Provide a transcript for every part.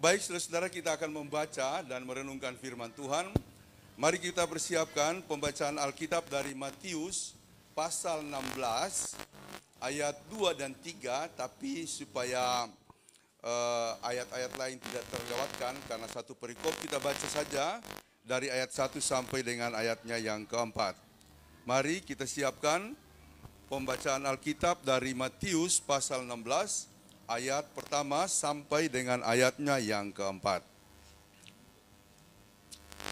Baik, saudara-saudara, kita akan membaca dan merenungkan firman Tuhan. Mari kita persiapkan pembacaan Alkitab dari Matius pasal 16 ayat 2 dan 3, tapi supaya ayat-ayat lain tidak terlewatkan, karena satu perikop kita baca saja dari ayat 1 sampai dengan ayatnya yang keempat. Mari kita siapkan pembacaan Alkitab dari Matius pasal 16 ayat pertama sampai dengan ayatnya yang keempat.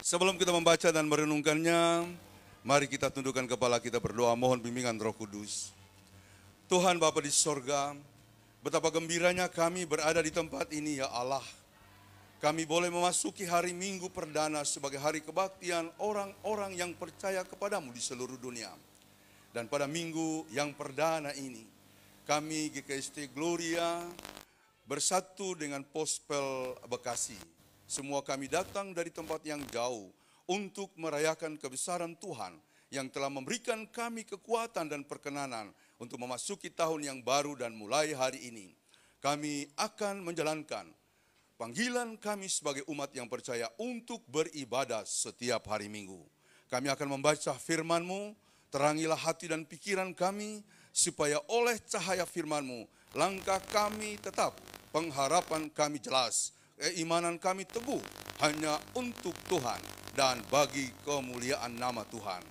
Sebelum kita membaca dan merenungkannya, mari kita tundukkan kepala kita berdoa, mohon bimbingan Roh Kudus. Tuhan Bapa di sorga, betapa gembiranya kami berada di tempat ini ya Allah. Kami boleh memasuki hari Minggu perdana sebagai hari kebaktian orang-orang yang percaya kepadamu di seluruh dunia. Dan pada minggu yang perdana ini, kami GKST Gloria bersatu dengan Pospel Bekasi. Semua kami datang dari tempat yang jauh untuk merayakan kebesaran Tuhan yang telah memberikan kami kekuatan dan perkenanan untuk memasuki tahun yang baru, dan mulai hari ini kami akan menjalankan panggilan kami sebagai umat yang percaya untuk beribadah setiap hari Minggu. Kami akan membaca firman-Mu, terangilah hati dan pikiran kami, supaya oleh cahaya firman-Mu, langkah kami tetap, pengharapan kami jelas, keimanan kami teguh, hanya untuk Tuhan dan bagi kemuliaan nama Tuhan.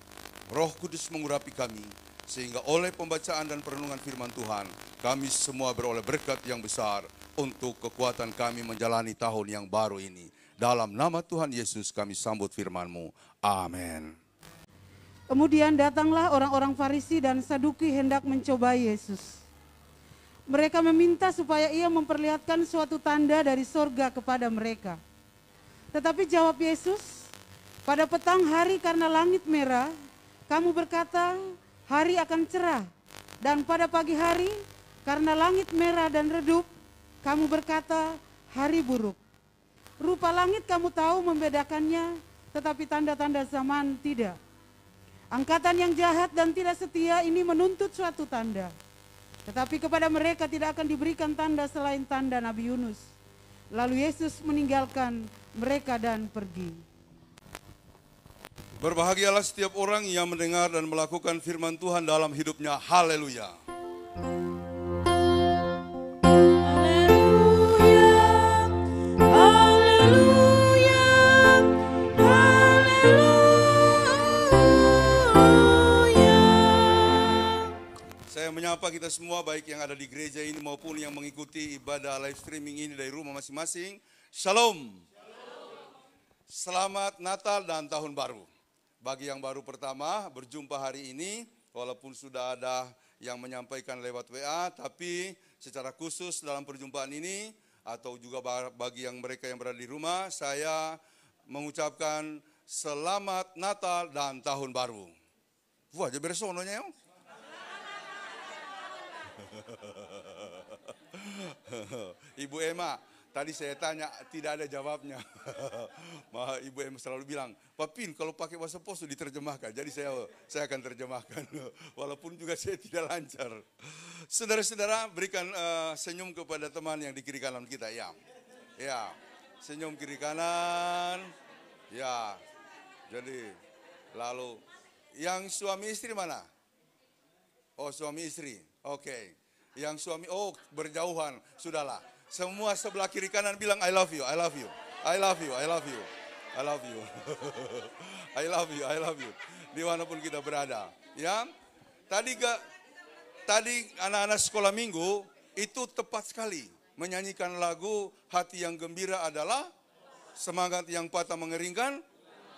Roh Kudus mengurapi kami, sehingga oleh pembacaan dan perenungan firman Tuhan, kami semua beroleh berkat yang besar untuk kekuatan kami menjalani tahun yang baru ini. Dalam nama Tuhan Yesus kami sambut firman-Mu. Amin. Kemudian datanglah orang-orang Farisi dan Saduki hendak mencobai Yesus. Mereka meminta supaya ia memperlihatkan suatu tanda dari sorga kepada mereka. Tetapi jawab Yesus, pada petang hari karena langit merah, kamu berkata hari akan cerah. Dan pada pagi hari karena langit merah dan redup, kamu berkata hari buruk. Rupa langit kamu tahu membedakannya, tetapi tanda-tanda zaman tidak. Angkatan yang jahat dan tidak setia ini menuntut suatu tanda. Tetapi kepada mereka tidak akan diberikan tanda selain tanda Nabi Yunus. Lalu Yesus meninggalkan mereka dan pergi. Berbahagialah setiap orang yang mendengar dan melakukan firman Tuhan dalam hidupnya. Haleluya. Menyapa kita semua, baik yang ada di gereja ini maupun yang mengikuti ibadah live streaming ini dari rumah masing-masing. Shalom. Selamat Natal dan Tahun Baru. Bagi yang baru pertama berjumpa hari ini, walaupun sudah ada yang menyampaikan lewat WA, tapi secara khusus dalam perjumpaan ini, atau juga bagi yang mereka yang berada di rumah, saya mengucapkan Selamat Natal dan Tahun Baru. Wah, jadi beresononya ya. Ibu Emma, tadi saya tanya tidak ada jawabnya. Ibu Emma selalu bilang, Pak Pin kalau pakai bahasa poso diterjemahkan. Jadi saya akan terjemahkan, walaupun juga saya tidak lancar. Saudara-saudara, berikan senyum kepada teman yang di kiri kanan kita, ya. Ya, senyum kiri kanan. Ya, jadi lalu yang suami istri mana? Oh, suami istri. Oke. Yang suami, oh berjauhan, sudahlah. Semua sebelah kiri kanan bilang I love you, I love you, I love you, I love you, I love you, I love you, I love you. Dimanapun kita berada, ya. Tadi anak-anak sekolah minggu itu tepat sekali menyanyikan lagu hati yang gembira adalah semangat yang patah mengeringkan.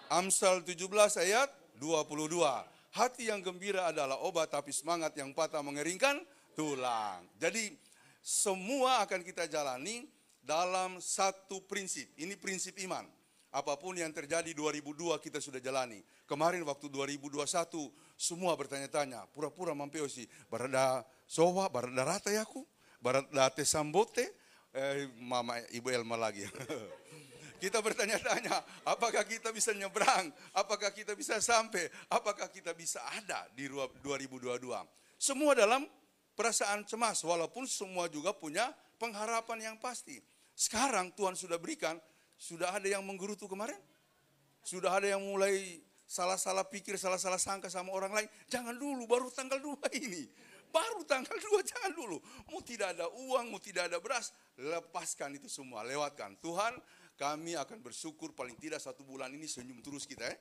Amsal 17 ayat 22. Hati yang gembira adalah obat, tapi semangat yang patah mengeringkan tulang. Jadi semua akan kita jalani dalam satu prinsip. Ini prinsip iman. Apapun yang terjadi 2002 kita sudah jalani. Kemarin waktu 2021 semua bertanya-tanya. Pura-pura mampiosi. Barada sowa, barada rata yaku. Barada te sambote. Mama Ibu Elma lagi. Kita bertanya-tanya, apakah kita bisa nyebrang? Apakah kita bisa sampai? Apakah kita bisa ada di 2022? Semua dalam perasaan cemas, walaupun semua juga punya pengharapan yang pasti. Sekarang Tuhan sudah berikan, sudah ada yang menggerutu kemarin. Sudah ada yang mulai salah-salah pikir, salah-salah sangka sama orang lain. Jangan dulu, baru tanggal 2 ini. Baru tanggal 2, jangan dulu. Mau tidak ada uang, mau tidak ada beras, lepaskan itu semua, lewatkan. Tuhan, kami akan bersyukur paling tidak 1 bulan ini senyum terus kita ya.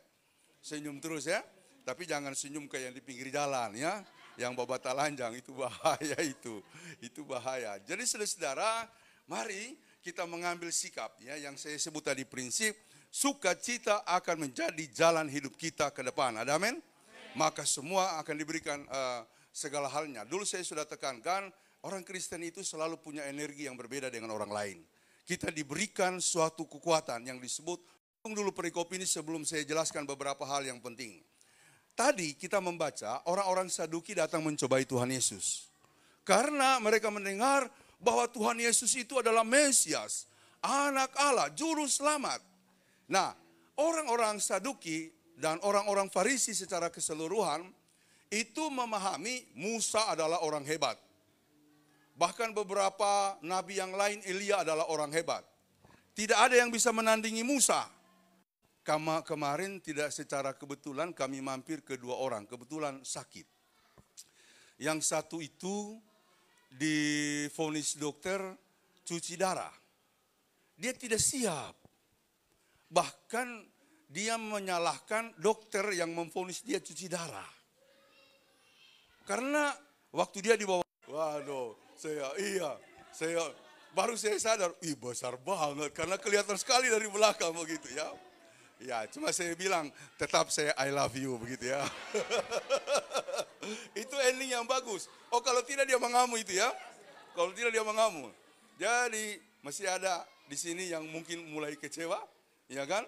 Senyum terus ya. Tapi jangan senyum kayak yang di pinggir jalan ya. Yang babat talanjang itu bahaya itu. Itu bahaya. Jadi saudara-saudara, mari kita mengambil sikap ya yang saya sebut tadi prinsip sukacita akan menjadi jalan hidup kita ke depan. Ada amin? Maka semua akan diberikan segala halnya. Dulu saya sudah tekankan, orang Kristen itu selalu punya energi yang berbeda dengan orang lain. Kita diberikan suatu kekuatan yang disebut, dulu perikop ini sebelum saya jelaskan beberapa hal yang penting. Tadi kita membaca orang-orang Saduki datang mencobai Tuhan Yesus. Karena mereka mendengar bahwa Tuhan Yesus itu adalah Mesias, anak Allah, juru selamat. Nah, orang-orang Saduki dan orang-orang Farisi secara keseluruhan itu memahami Musa adalah orang hebat. Bahkan beberapa nabi yang lain, Elia adalah orang hebat. Tidak ada yang bisa menandingi Musa. Kemarin tidak secara kebetulan kami mampir ke 2 orang, kebetulan sakit. Yang satu itu divonis dokter cuci darah. Dia tidak siap. Bahkan dia menyalahkan dokter yang memvonis dia cuci darah. Karena waktu dia dibawa, waduh, saya baru saya sadar, besar banget karena kelihatan sekali dari belakang begitu ya. Ya, cuma saya bilang tetap saya I love you begitu ya. Itu ending yang bagus. Oh, kalau tidak dia mengamuk itu ya. Kalau tidak dia mengamuk. Jadi masih ada di sini yang mungkin mulai kecewa, ya kan?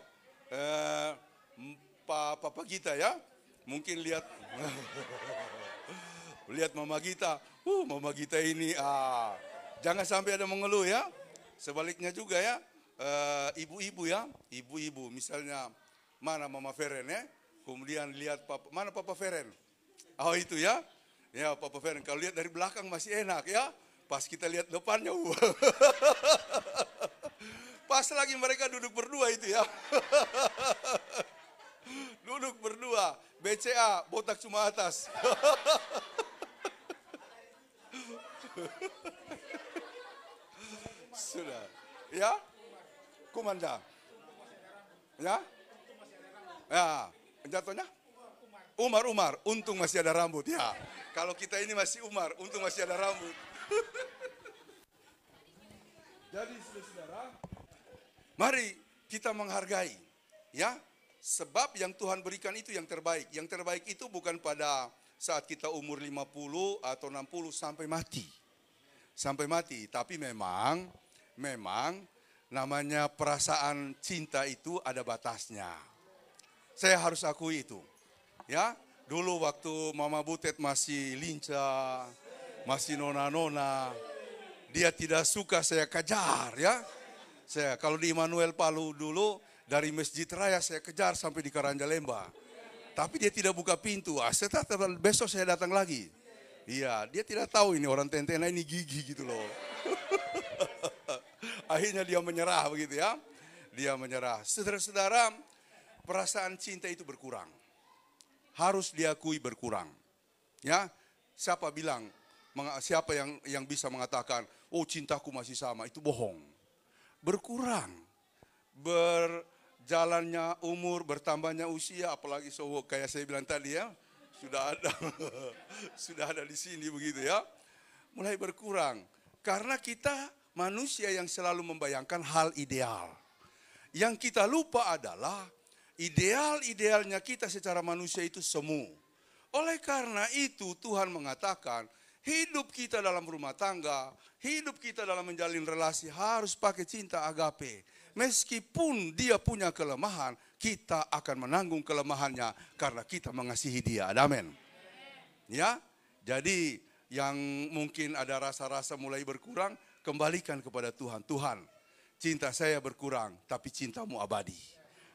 Papa kita ya, mungkin lihat lihat Mama Gita. Mama Gita ini jangan sampai ada mengeluh ya. Sebaliknya juga ya. Ibu-ibu ya, ibu-ibu misalnya mana Mama Feren ya, kemudian lihat Papa, mana Papa Feren, oh itu ya, ya Papa Feren, kalau lihat dari belakang masih enak ya, pas kita lihat depannya, pas lagi mereka duduk berdua itu ya, duduk berdua, BCA, botak cuma atas. Sudah, ya. Kumanda, ya, ya, jatuhnya, Umar, untung masih ada rambut ya. Kalau kita ini masih Umar, untung masih ada rambut. Jadi saudara, mari kita menghargai, ya, sebab yang Tuhan berikan itu yang terbaik. Yang terbaik itu bukan pada saat kita umur 50 atau 60 sampai mati, tapi memang namanya perasaan cinta itu ada batasnya. Saya harus akui itu. Ya, dulu waktu Mama Butet masih lincah, masih nona-nona, dia tidak suka saya kejar ya. Saya kalau di Immanuel Palu dulu dari Masjid Raya saya kejar sampai di Karanjalemba. Tapi dia tidak buka pintu. Setelah besok saya datang lagi. Iya, dia tidak tahu ini orang Tentena ini gigi gitu loh. Akhirnya dia menyerah begitu ya. Dia menyerah. Saudara-saudara, perasaan cinta itu berkurang. Harus diakui berkurang. Ya, siapa yang bisa mengatakan, oh cintaku masih sama, itu bohong. Berkurang. Berjalannya umur, bertambahnya usia, apalagi kayak saya bilang tadi ya, sudah ada di sini begitu ya. Mulai berkurang. Karena kita manusia yang selalu membayangkan hal ideal. Yang kita lupa adalah ideal-idealnya kita secara manusia itu semu. Oleh karena itu Tuhan mengatakan hidup kita dalam rumah tangga, hidup kita dalam menjalin relasi harus pakai cinta agape. Meskipun dia punya kelemahan, kita akan menanggung kelemahannya karena kita mengasihi dia. Amin. Ya, jadi yang mungkin ada rasa-rasa mulai berkurang, kembalikan kepada Tuhan. Tuhan, cinta saya berkurang, tapi cintamu abadi.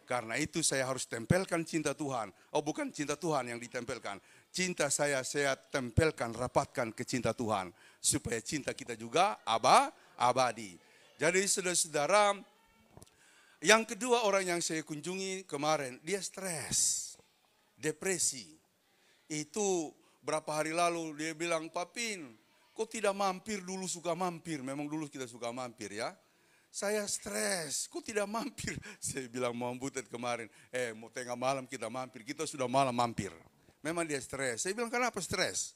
Karena itu saya harus tempelkan cinta Tuhan. Oh, bukan cinta Tuhan yang ditempelkan. Cinta saya tempelkan, rapatkan ke cinta Tuhan. Supaya cinta kita juga abadi. Jadi saudara-saudara, yang kedua orang yang saya kunjungi kemarin, dia stres, depresi. Itu berapa hari lalu dia bilang, Papin, kok tidak mampir, dulu suka mampir. Memang dulu kita suka mampir ya. Saya stres, kok tidak mampir? Saya bilang mau butet kemarin, mau tengah malam kita mampir, kita sudah malam mampir. Memang dia stres. Saya bilang, kenapa stres?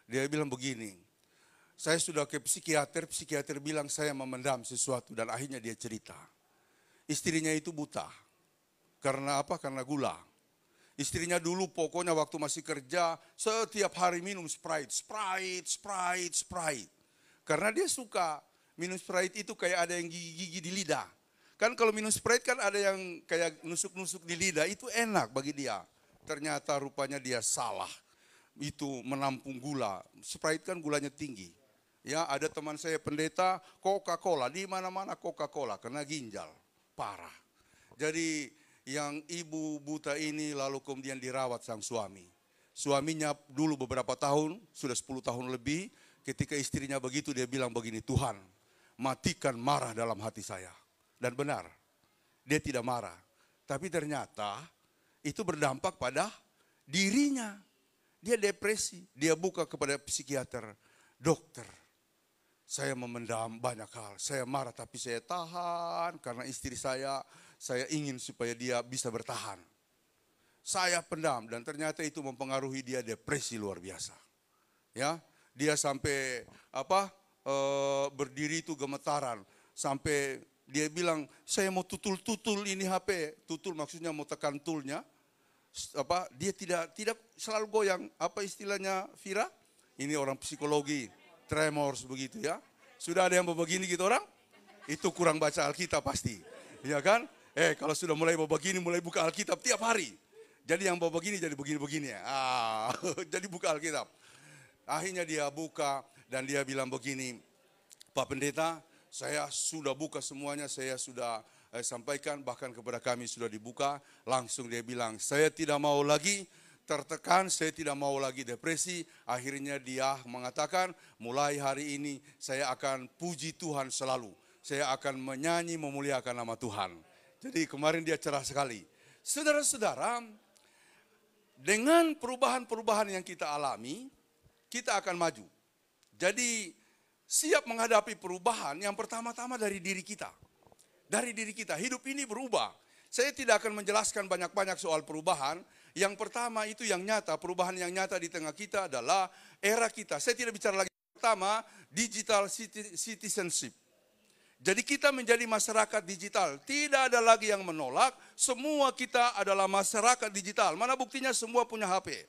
Dia bilang begini, saya sudah ke psikiater, psikiater bilang saya memendam sesuatu dan akhirnya dia cerita. Istrinya itu buta. Karena apa? Karena gula. Istrinya dulu pokoknya waktu masih kerja, setiap hari minum Sprite. Karena dia suka minum Sprite itu kayak ada yang gigi-gigi di lidah. Kan kalau minum Sprite kan ada yang kayak nusuk-nusuk di lidah, itu enak bagi dia. Ternyata rupanya dia salah. Itu menampung gula. Sprite kan gulanya tinggi. Ya, ada teman saya pendeta, Coca-Cola, di mana-mana Coca-Cola karena ginjal. Parah. Jadi yang ibu buta ini lalu kemudian dirawat sang suami. Suaminya dulu beberapa tahun, sudah 10 tahun lebih, ketika istrinya begitu dia bilang begini, Tuhan matikan marah dalam hati saya. Dan benar, dia tidak marah. Tapi ternyata itu berdampak pada dirinya. Dia depresi, dia buka kepada psikiater, dokter. Saya memendam banyak hal, saya marah tapi saya tahan karena istri saya ingin supaya dia bisa bertahan. Saya pendam dan ternyata itu mempengaruhi dia depresi luar biasa. Ya, dia sampai berdiri itu gemetaran, sampai dia bilang saya mau tutul ini HP, tutul maksudnya mau tekan toolnya. Dia tidak selalu goyang, apa istilahnya Vira? Ini orang psikologi. Tremors begitu ya. Sudah ada yang begini gitu orang? Itu kurang baca Alkitab pasti. Ya kan? Kalau sudah mulai begini, mulai buka Alkitab tiap hari. Jadi yang begini jadi begini-begini ya. Jadi buka Alkitab. Akhirnya dia buka dan dia bilang begini, Pak Pendeta, saya sudah buka semuanya, saya sudah sampaikan, bahkan kepada kami sudah dibuka. Langsung dia bilang, saya tidak mau lagi tertekan, saya tidak mau lagi depresi. Akhirnya dia mengatakan, mulai hari ini saya akan puji Tuhan selalu. Saya akan menyanyi memuliakan nama Tuhan. Jadi kemarin dia cerah sekali. Saudara-saudara, dengan perubahan-perubahan yang kita alami, kita akan maju. Jadi siap menghadapi perubahan yang pertama-tama dari diri kita. Dari diri kita, hidup ini berubah. Saya tidak akan menjelaskan banyak-banyak soal perubahan. Yang pertama itu yang nyata, perubahan yang nyata di tengah kita adalah era kita. Saya tidak bicara lagi pertama, digital citizenship. Jadi kita menjadi masyarakat digital. Tidak ada lagi yang menolak, semua kita adalah masyarakat digital. Mana buktinya semua punya HP.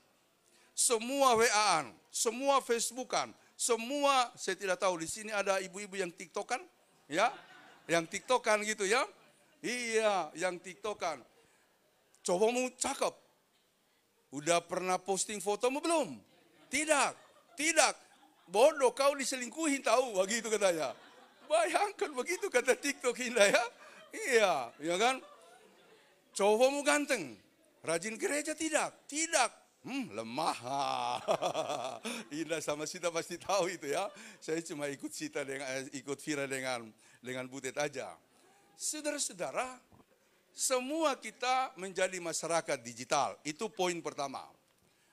Semua WA-an, semua Facebookan, semua, saya tidak tahu di sini ada ibu-ibu yang TikTokan, ya, yang TikTokan gitu ya. Iya, yang TikTokan. Cobamu cakep. Udah pernah posting fotomu belum? Tidak. Bodoh, kau diselingkuhin tahu, begitu katanya. Bayangkan begitu kata TikTok indah ya. Iya, ya kan? Cobamu ganteng. Rajin gereja tidak? Tidak. Lemah. Indah sama Sita pasti tahu itu ya. Saya cuma ikut Vira dengan Butet aja. Saudara-saudara, semua kita menjadi masyarakat digital. Itu poin pertama.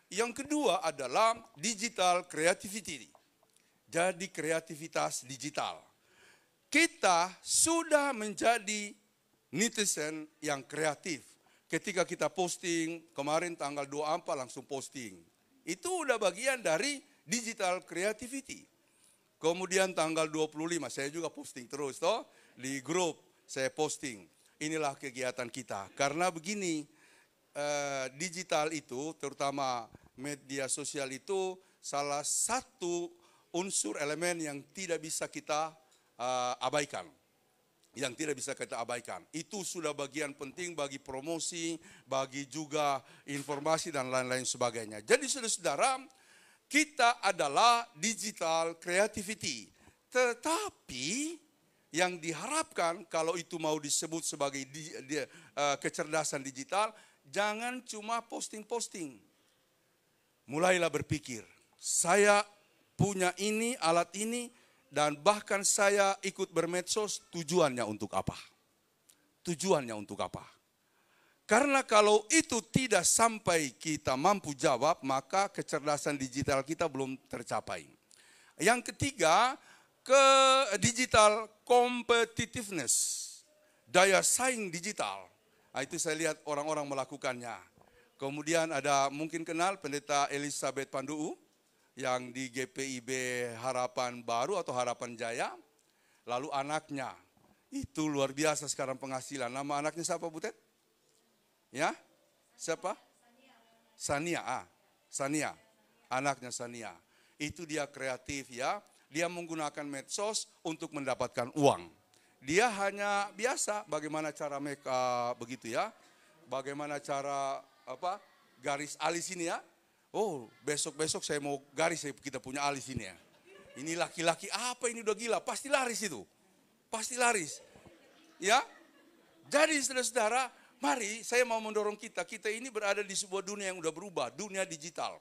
Yang kedua adalah digital creativity. Jadi kreativitas digital. Kita sudah menjadi netizen yang kreatif. Ketika kita posting, kemarin tanggal 24 langsung posting. Itu udah bagian dari digital creativity. Kemudian tanggal 25, saya juga posting terus toh. Di grup saya posting. Inilah kegiatan kita. Karena begini, digital itu, terutama media sosial itu, salah satu unsur elemen yang tidak bisa kita abaikan. Yang tidak bisa kita abaikan. Itu sudah bagian penting bagi promosi, bagi juga informasi dan lain-lain sebagainya. Jadi saudara-saudara, kita adalah digital creativity. Tetapi yang diharapkan kalau itu mau disebut sebagai kecerdasan digital, jangan cuma posting-posting. Mulailah berpikir, saya punya ini, alat ini, dan bahkan saya ikut bermedsos, tujuannya untuk apa? Tujuannya untuk apa? Karena kalau itu tidak sampai kita mampu jawab, maka kecerdasan digital kita belum tercapai. Yang ketiga, ke digital competitiveness, daya saing digital. Nah, itu saya lihat orang-orang melakukannya. Kemudian ada mungkin kenal Pendeta Elizabeth Panduu yang di GPIB Harapan Baru atau Harapan Jaya. Lalu anaknya, itu luar biasa sekarang penghasilan. Nama anaknya siapa, Butet? Ya, siapa? Sania. Sania, anaknya Sania. Itu dia kreatif ya. Dia menggunakan medsos untuk mendapatkan uang. Dia hanya biasa bagaimana cara make up begitu ya. Bagaimana cara garis alis ini ya. Oh, besok-besok saya mau garis, kita punya alis ini ya. Ini laki-laki apa ini, udah gila, pasti laris itu. Pasti laris. Ya. Jadi saudara-saudara, mari saya mau mendorong kita ini berada di sebuah dunia yang udah berubah, dunia digital.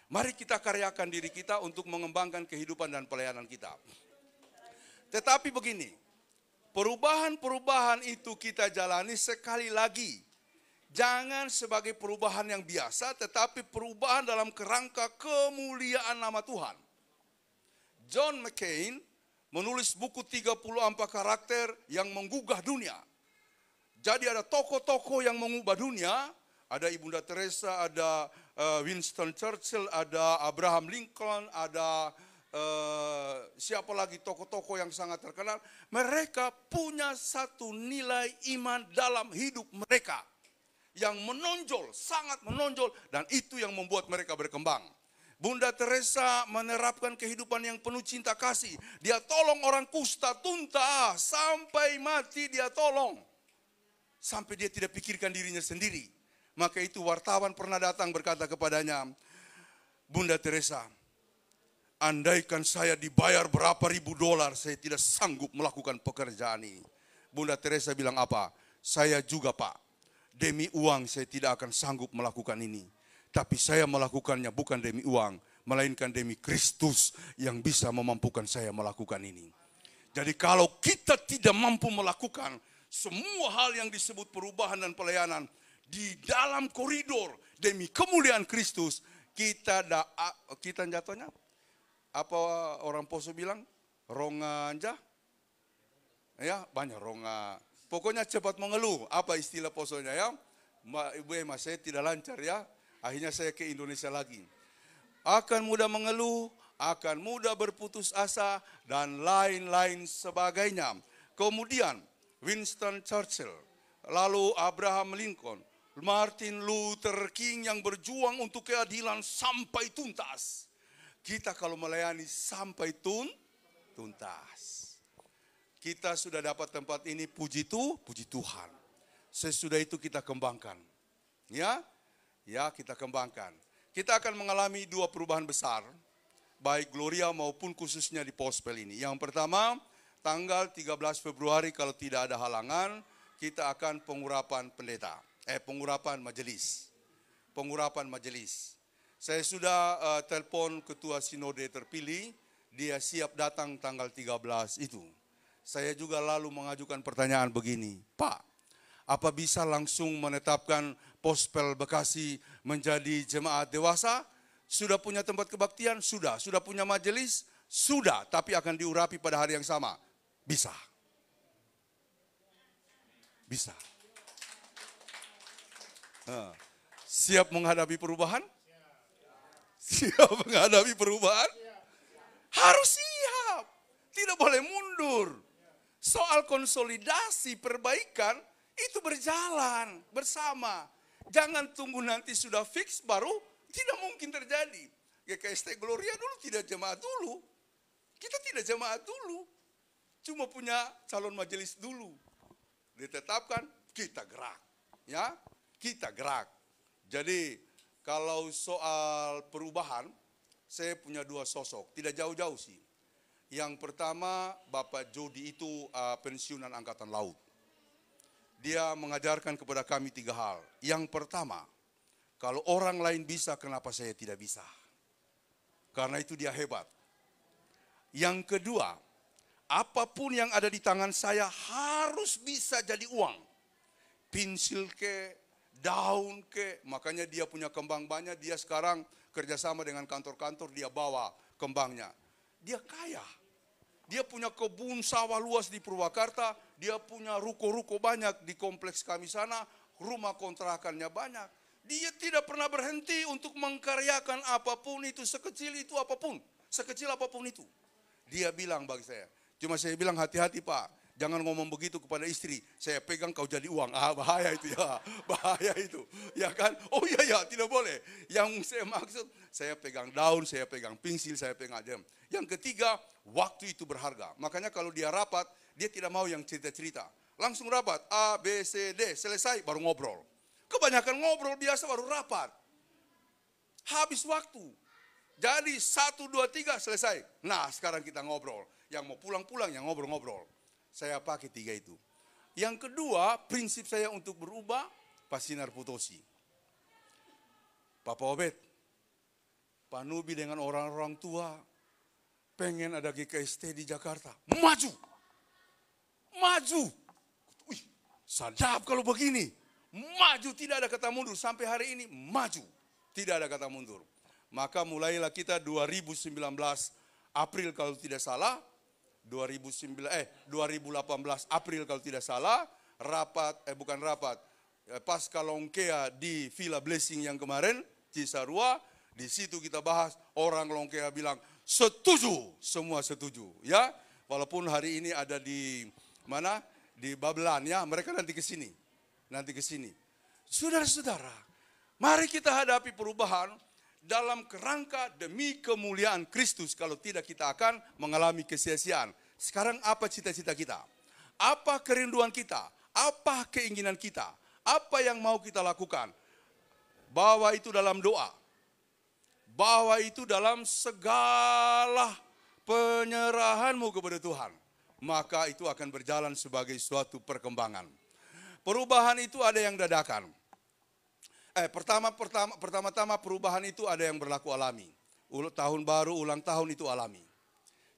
Mari kita karyakan diri kita untuk mengembangkan kehidupan dan pelayanan kita. Tetapi begini, perubahan-perubahan itu kita jalani sekali lagi. Jangan sebagai perubahan yang biasa, tetapi perubahan dalam kerangka kemuliaan nama Tuhan. John McCain menulis buku 34 karakter yang menggugah dunia. Jadi ada tokoh-tokoh yang mengubah dunia, ada Ibunda Teresa, ada Winston Churchill, ada Abraham Lincoln, ada siapa lagi tokoh-tokoh yang sangat terkenal. Mereka punya satu nilai iman dalam hidup mereka yang menonjol, sangat menonjol, dan itu yang membuat mereka berkembang. Bunda Teresa menerapkan kehidupan yang penuh cinta kasih. Dia tolong orang kusta tuntas, sampai mati dia tolong. Sampai dia tidak pikirkan dirinya sendiri. Maka itu wartawan pernah datang berkata kepadanya, Bunda Teresa, andaikan saya dibayar berapa ribu dolar, saya tidak sanggup melakukan pekerjaan ini. Bunda Teresa bilang apa? Saya juga, Pak. Demi uang saya tidak akan sanggup melakukan ini. Tapi saya melakukannya bukan demi uang, melainkan demi Kristus yang bisa memampukan saya melakukan ini. Jadi kalau kita tidak mampu melakukan semua hal yang disebut perubahan dan pelayanan di dalam koridor demi kemuliaan Kristus, kita jatuhnya apa orang Poso bilang? Ronga. Ya, banyak ronga. Pokoknya cepat mengeluh. Apa istilah Posonya ya? Ibu Emma, saya tidak lancar ya. Akhirnya saya ke Indonesia lagi. Akan mudah mengeluh, akan mudah berputus asa, dan lain-lain sebagainya. Kemudian Winston Churchill, lalu Abraham Lincoln, Martin Luther King yang berjuang untuk keadilan sampai tuntas. Kita kalau melayani sampai tuntas. Kita sudah dapat tempat ini, puji Tuhan. Sesudah itu kita kembangkan. Ya, kita kembangkan. Kita akan mengalami dua perubahan besar, baik Gloria maupun khususnya di Pospel ini. Yang pertama, tanggal 13 Februari kalau tidak ada halangan, kita akan pengurapan pendeta. Pengurapan majelis. Pengurapan majelis. Saya sudah telepon ketua sinode terpilih, dia siap datang tanggal 13 itu. Saya juga lalu mengajukan pertanyaan begini, Pak, apa bisa langsung menetapkan Pospel Bekasi menjadi jemaat dewasa? Sudah punya tempat kebaktian? Sudah. Sudah punya majelis? Sudah, tapi akan diurapi pada hari yang sama. Bisa. Bisa. Siap menghadapi perubahan? Siap menghadapi perubahan? Harus siap. Tidak boleh mundur. Soal konsolidasi perbaikan itu berjalan bersama. Jangan tunggu nanti sudah fix baru, tidak mungkin terjadi. GKST Gloria dulu tidak jemaat dulu. Kita tidak jemaat dulu. Cuma punya calon majelis dulu. Ditetapkan, kita gerak. Ya, kita gerak. Jadi kalau soal perubahan, saya punya dua sosok. Tidak jauh-jauh sih. Yang pertama, Bapak Jody itu pensiunan Angkatan Laut. Dia mengajarkan kepada kami 3 hal. Yang pertama, kalau orang lain bisa, kenapa saya tidak bisa? Karena itu dia hebat. Yang kedua, apapun yang ada di tangan saya harus bisa jadi uang. Pensil ke, daun ke, makanya dia punya kembang banyak, dia sekarang kerjasama dengan kantor-kantor, dia bawa kembangnya. Dia kaya. Dia punya kebun sawah luas di Purwakarta, dia punya ruko-ruko banyak di kompleks kami sana, rumah kontrakannya banyak. Dia tidak pernah berhenti untuk mengkaryakan apapun itu, sekecil itu apapun, sekecil apapun itu. Dia bilang bagi saya, cuma saya bilang hati-hati Pak, jangan ngomong begitu kepada istri, saya pegang kau jadi uang. Bahaya itu ya, bahaya itu. Ya kan? Oh iya, tidak boleh. Yang saya maksud, saya pegang daun, saya pegang pensil, saya pegang jam. Yang ketiga, waktu itu berharga. Makanya kalau dia rapat, dia tidak mau yang cerita-cerita. Langsung rapat, A, B, C, D, selesai baru ngobrol. Kebanyakan ngobrol biasa baru rapat. Habis waktu. Jadi 1, 2, 3 selesai. Nah sekarang kita ngobrol. Yang mau pulang-pulang, yang ngobrol-ngobrol. Saya pakai 3 itu. Yang kedua, prinsip saya untuk berubah, Pak Sinar Putosi. Papa Obed, Pak Nubi dengan orang-orang tua, pengen ada GKST di Jakarta. Maju. Maju. Wih, sadap kalau begini. Maju, tidak ada kata mundur. Sampai hari ini, maju. Tidak ada kata mundur. Maka mulailah kita 2019 April kalau tidak salah, 2018 April kalau tidak salah, bukan rapat, pasca Longkea di Villa Blessing yang kemarin, Cisarua, di situ kita bahas, orang Longkea bilang setuju, semua setuju, ya. Walaupun hari ini ada di mana? Di Babelan, ya. Mereka nanti ke sini. Saudara-saudara, mari kita hadapi perubahan dalam kerangka demi kemuliaan Kristus. Kalau tidak kita akan mengalami kesia-siaan. Sekarang apa cita-cita kita? Apa kerinduan kita? Apa keinginan kita? Apa yang mau kita lakukan? Bawa itu dalam doa. Bawa itu dalam segala penyerahanmu kepada Tuhan. Maka itu akan berjalan sebagai suatu perkembangan. Perubahan itu ada yang dadakan. Pertama-tama perubahan itu ada yang berlaku alami. Tahun baru, ulang tahun itu alami.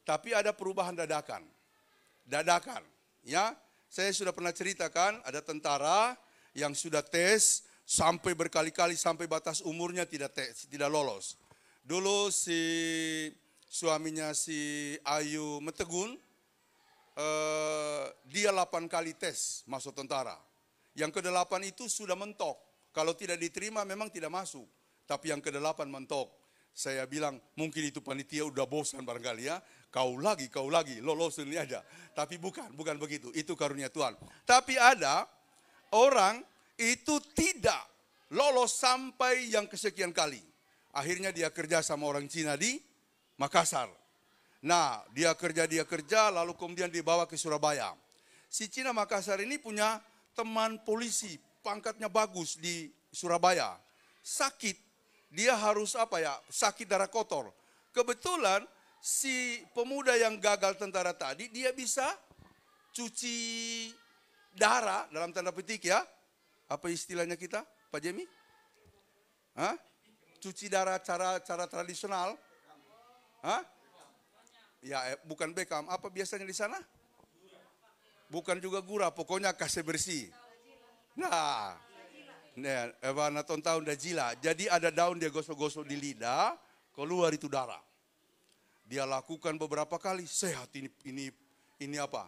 Tapi ada perubahan dadakan. Dadakan, ya. Saya sudah pernah ceritakan, ada tentara yang sudah tes sampai berkali-kali sampai batas umurnya tidak lolos. Dulu suaminya si Ayu Metegun, dia 8 kali tes masuk tentara. Yang ke-8 itu sudah mentok. Kalau tidak diterima memang tidak masuk. Tapi yang ke-8 mentok. Saya bilang mungkin itu panitia udah bosan barangkali ya. Kau lagi, lolosin ini aja. Tapi bukan begitu. Itu karunia Tuhan. Tapi ada orang itu tidak lolos sampai yang kesekian kali. Akhirnya dia kerja sama orang Cina di Makassar. Nah dia kerja lalu kemudian dibawa ke Surabaya. Si Cina Makassar ini punya teman polisi. Pangkatnya bagus di Surabaya. Sakit, dia harus sakit darah kotor. Kebetulan si pemuda yang gagal tentara tadi, dia bisa cuci darah, dalam tanda petik ya. Apa istilahnya kita, Pak Jemi? Hah? Cuci darah cara tradisional. Hah? Ya, bukan bekam. Apa biasanya di sana? Bukan juga gurah, pokoknya kasih bersih. Nah, tahun dajila. Jadi ada daun dia gosok-gosok di lidah, keluar itu darah. Dia lakukan beberapa kali, sehat ini apa?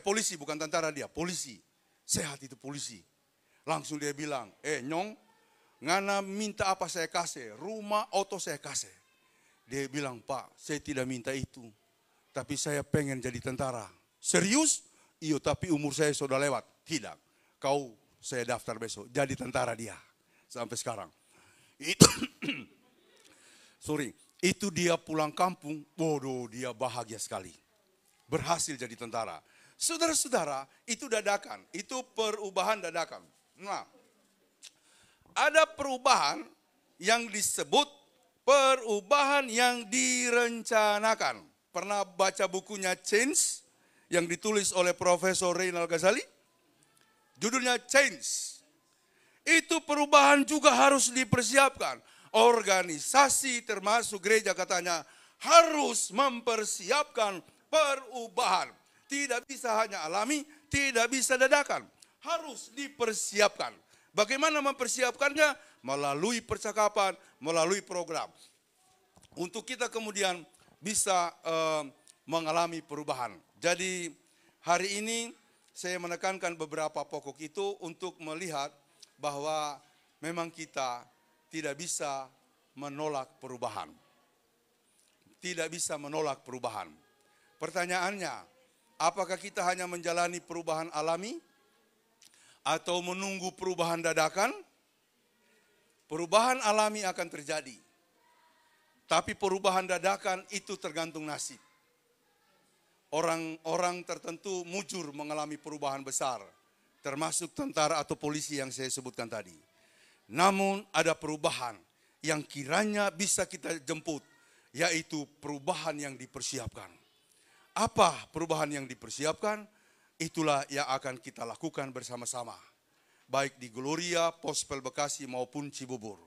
Polisi, bukan tentara dia, polisi. Sehat itu polisi. Langsung dia bilang, Nyong, ngana minta apa saya kasih, rumah, auto saya kasih. Dia bilang, Pak, saya tidak minta itu. Tapi saya pengen jadi tentara. Serius? Iya, tapi umur saya sudah lewat. Tidak. Kau, saya daftar besok. Jadi tentara dia. Sampai sekarang. Itu dia pulang kampung. Bodoh, dia bahagia sekali. Berhasil jadi tentara. Saudara-saudara, itu dadakan. Itu perubahan dadakan. Nah, ada perubahan yang disebut perubahan yang direncanakan. Pernah baca bukunya Change yang ditulis oleh Profesor Reynald Ghazali? Judulnya Change. Itu perubahan juga harus dipersiapkan. Organisasi termasuk gereja katanya harus mempersiapkan perubahan. Tidak bisa hanya alami, tidak bisa dadakan. Harus dipersiapkan. Bagaimana mempersiapkannya? Melalui percakapan, melalui program. Untuk kita kemudian bisa mengalami perubahan. Jadi hari ini saya menekankan beberapa pokok itu untuk melihat bahwa memang kita tidak bisa menolak perubahan. Tidak bisa menolak perubahan. Pertanyaannya, apakah kita hanya menjalani perubahan alami atau menunggu perubahan dadakan? Perubahan alami akan terjadi. Tapi perubahan dadakan itu tergantung nasib. Orang-orang tertentu mujur mengalami perubahan besar, termasuk tentara atau polisi yang saya sebutkan tadi. Namun ada perubahan yang kiranya bisa kita jemput, yaitu perubahan yang dipersiapkan. Apa perubahan yang dipersiapkan? Itulah yang akan kita lakukan bersama-sama. Baik di Gloria, Pospel Bekasi maupun Cibubur.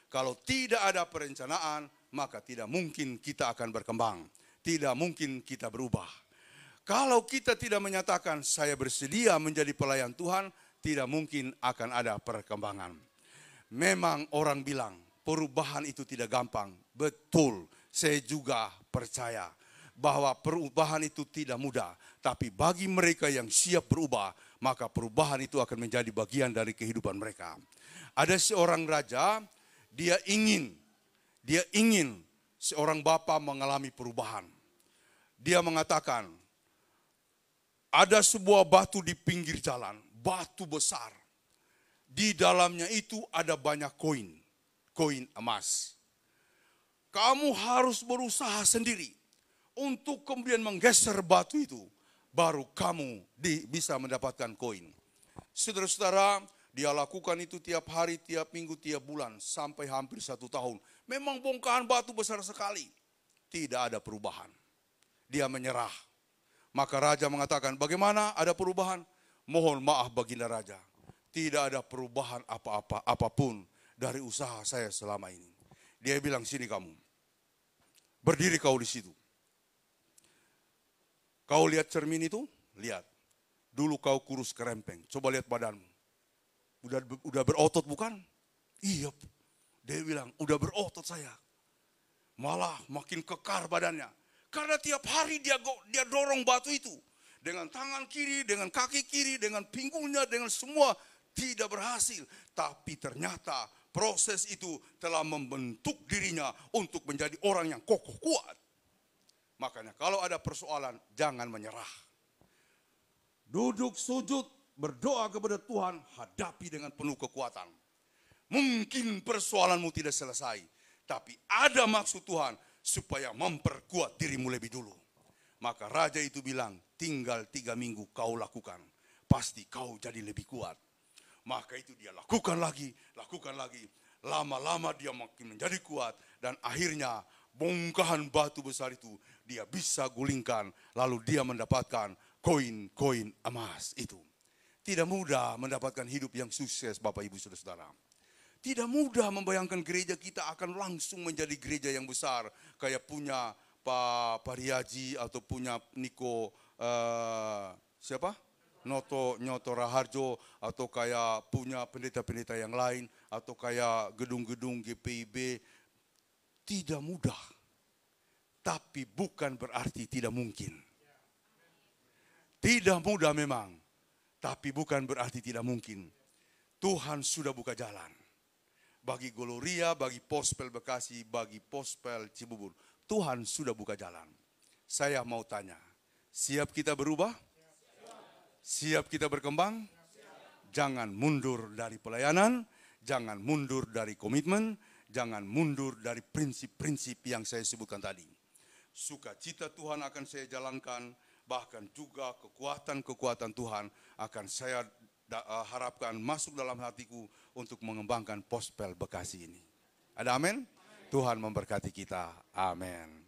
Kalau tidak ada perencanaan, maka tidak mungkin kita akan berkembang. Tidak mungkin kita berubah. Kalau kita tidak menyatakan saya bersedia menjadi pelayan Tuhan, tidak mungkin akan ada perkembangan. Memang orang bilang perubahan itu tidak gampang. Betul, saya juga percaya bahwa perubahan itu tidak mudah. Tapi bagi mereka yang siap berubah, maka perubahan itu akan menjadi bagian dari kehidupan mereka. Ada seorang raja, dia ingin seorang bapa mengalami perubahan. Dia mengatakan, ada sebuah batu di pinggir jalan, batu besar. Di dalamnya itu ada banyak koin emas. Kamu harus berusaha sendiri untuk kemudian menggeser batu itu. Baru kamu bisa mendapatkan koin. Saudara-saudara, dia lakukan itu tiap hari, tiap minggu, tiap bulan, sampai hampir 1 tahun. Memang bongkahan batu besar sekali. Tidak ada perubahan. Dia menyerah. Maka raja mengatakan, bagaimana ada perubahan? Mohon maaf baginda raja. Tidak ada perubahan apapun dari usaha saya selama ini. Dia bilang, sini kamu. Berdiri kau di situ. Kau lihat cermin itu? Lihat. Dulu kau kurus kerempeng. Coba lihat badanmu. Udah berotot bukan? Iya. Dia bilang, udah berotot saya. Malah makin kekar badannya. Karena tiap hari dia dorong batu itu. Dengan tangan kiri, dengan kaki kiri, dengan pinggulnya, dengan semua. Tidak berhasil. Tapi ternyata proses itu telah membentuk dirinya untuk menjadi orang yang kokoh kuat. Makanya kalau ada persoalan, jangan menyerah. Duduk sujud, berdoa kepada Tuhan, hadapi dengan penuh kekuatan. Mungkin persoalanmu tidak selesai, tapi ada maksud Tuhan supaya memperkuat dirimu lebih dulu. Maka raja itu bilang, tinggal 3 minggu kau lakukan, pasti kau jadi lebih kuat. Maka itu dia lakukan lagi. Lama-lama dia makin menjadi kuat, dan akhirnya bongkahan batu besar itu dia bisa gulingkan, lalu dia mendapatkan koin-koin emas itu. Tidak mudah mendapatkan hidup yang sukses, Bapak Ibu Saudara-saudara. Tidak mudah membayangkan gereja kita akan langsung menjadi gereja yang besar, kayak punya Pak Pariaji atau punya Niko Nyoto Raharjo, atau kayak punya pendeta-pendeta yang lain, atau kayak gedung-gedung GPIB. Tidak mudah. Tapi bukan berarti tidak mungkin. Tidak mudah memang, tapi bukan berarti tidak mungkin. Tuhan sudah buka jalan. Bagi Gloria, bagi Pospel Bekasi, bagi Pospel Cibubur. Tuhan sudah buka jalan. Saya mau tanya, siap kita berubah? Siap kita berkembang? Jangan mundur dari pelayanan, jangan mundur dari komitmen, jangan mundur dari prinsip-prinsip yang saya sebutkan tadi. Sukacita Tuhan akan saya jalankan, bahkan juga kekuatan-kekuatan Tuhan akan saya harapkan masuk dalam hatiku untuk mengembangkan Pospel Bekasi ini. Ada amin? Tuhan memberkati kita. Amin.